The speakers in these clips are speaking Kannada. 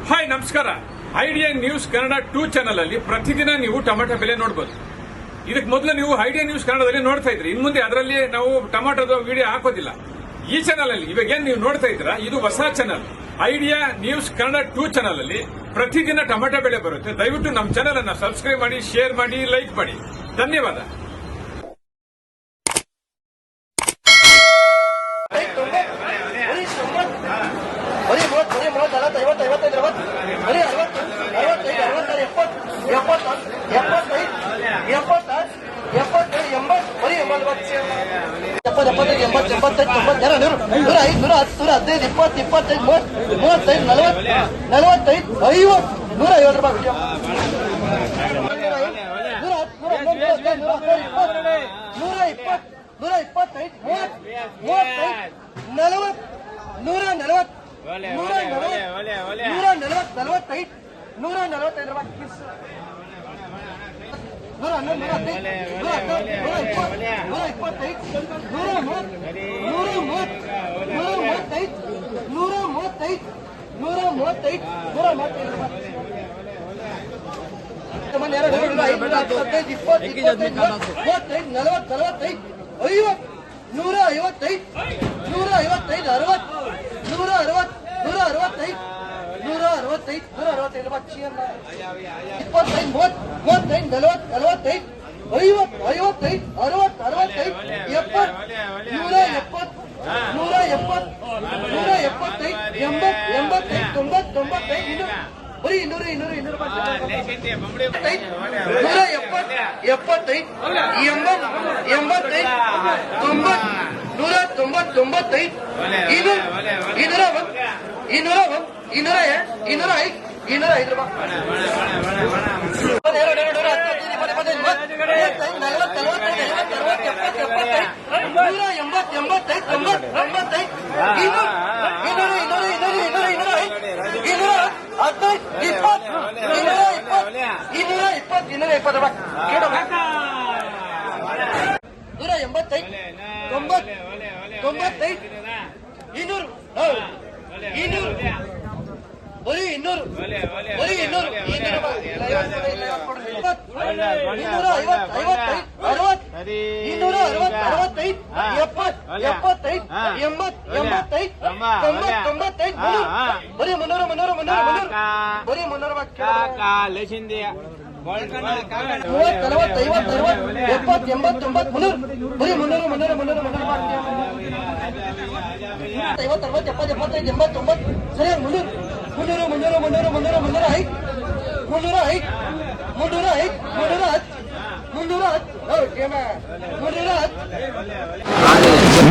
ಹಾಯ್ ನಮಸ್ಕಾರ. ಐಡಿಯಾ ನ್ಯೂಸ್ ಕನ್ನಡ 2 ಚಾನೆಲ್ ಅಲ್ಲಿ ಪ್ರತಿದಿನ ನೀವು ಟೊಮೆಟೊ ಬೆಲೆ ನೋಡಬಹುದು. ಇದಕ್ಕೆ ಮೊದಲು ನೀವು ಐಡಿಯಾ ನ್ಯೂಸ್ ಕನ್ನಡದಲ್ಲಿ ನೋಡ್ತಾ ಇದ್ರಿ. ಇನ್ನು ಮುಂದೆ ಅದರಲ್ಲಿ ನಾವು ಟೊಮೆಟೊದ ವಿಡಿಯೋ ಹಾಕೋದಿಲ್ಲ. ಈ ಚಾನೆಲ್ ಅಲ್ಲಿ ಇವಾಗ ಏನ್ ನೀವು ನೋಡ್ತಾ ಇದ್ದೀರಾ, ಇದು ಹೊಸ channel. Idea news Kannada 2 channel ಅಲ್ಲಿ ಪ್ರತಿದಿನ ಟೊಮೆಟೊ ಬೆಲೆ ಬರುತ್ತೆ. ದಯವಿಟ್ಟು ನಮ್ಮ ಚಾನೆಲ್ ಅನ್ನು ಸಬ್ಸ್ಕ್ರೈಬ್ ಮಾಡಿ, ಶೇರ್ ಮಾಡಿ, ಲೈಕ್ ಮಾಡಿ. ಧನ್ಯವಾದ.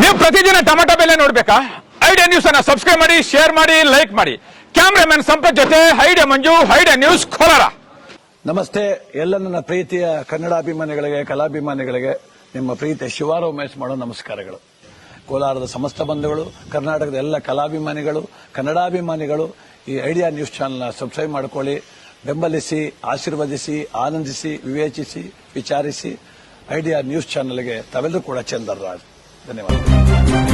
ನೀವು ಪ್ರತಿದಿನ ಟೊಮೆಟೊ ಬೆಲೆ ನೋಡ್ಬೇಕಾ? ಐಡಿಯಾ ನ್ಯೂಸ್ ಅನ್ನ ಸಬ್ಸ್ಕ್ರೈಬ್ ಮಾಡಿ, ಶೇರ್ ಮಾಡಿ, ಲೈಕ್ ಮಾಡಿ. ಕ್ಯಾಮ್ರಾಮನ್ ಸಂಪತ್ ಜೊತೆ ಐಡಿಯಾ ಮಂಜು, ಐಡಿಯಾ ನ್ಯೂಸ್ ಕೋಲಾರ. ನಮಸ್ತೆ ಎಲ್ಲ ನನ್ನ ಪ್ರೀತಿಯ ಕನ್ನಡಾಭಿಮಾನಿಗಳಿಗೆ, ಕಲಾಭಿಮಾನಿಗಳಿಗೆ ನಿಮ್ಮ ಪ್ರೀತಿಯ ಶಿವಾರ ಉಮೇಶ್ ಮಾಡೋ ನಮಸ್ಕಾರಗಳು. ಕೋಲಾರದ ಸಮಸ್ತ ಬಂಧುಗಳು, ಕರ್ನಾಟಕದ ಎಲ್ಲ ಕಲಾಭಿಮಾನಿಗಳು, ಕನ್ನಡಾಭಿಮಾನಿಗಳು ಈ ಐಡಿಯಾ ನ್ಯೂಸ್ ಚಾನೆಲ್ನ ಸಬ್ಸ್ಕ್ರೈಬ್ ಮಾಡಿಕೊಳ್ಳಿ, ಬೆಂಬಲಿಸಿ, ಆಶೀರ್ವದಿಸಿ, ಆನಂದಿಸಿ, ವಿವೇಚಿಸಿ, ವಿಚಾರಿಸಿ. ಐಡಿಯಾ ನ್ಯೂಸ್ ಚಾನೆಲ್ಗೆ ತಾವೆಲ್ಲರೂ ಕೂಡ ಚಂದರ್ರಾಜ್. ಧನ್ಯವಾದ.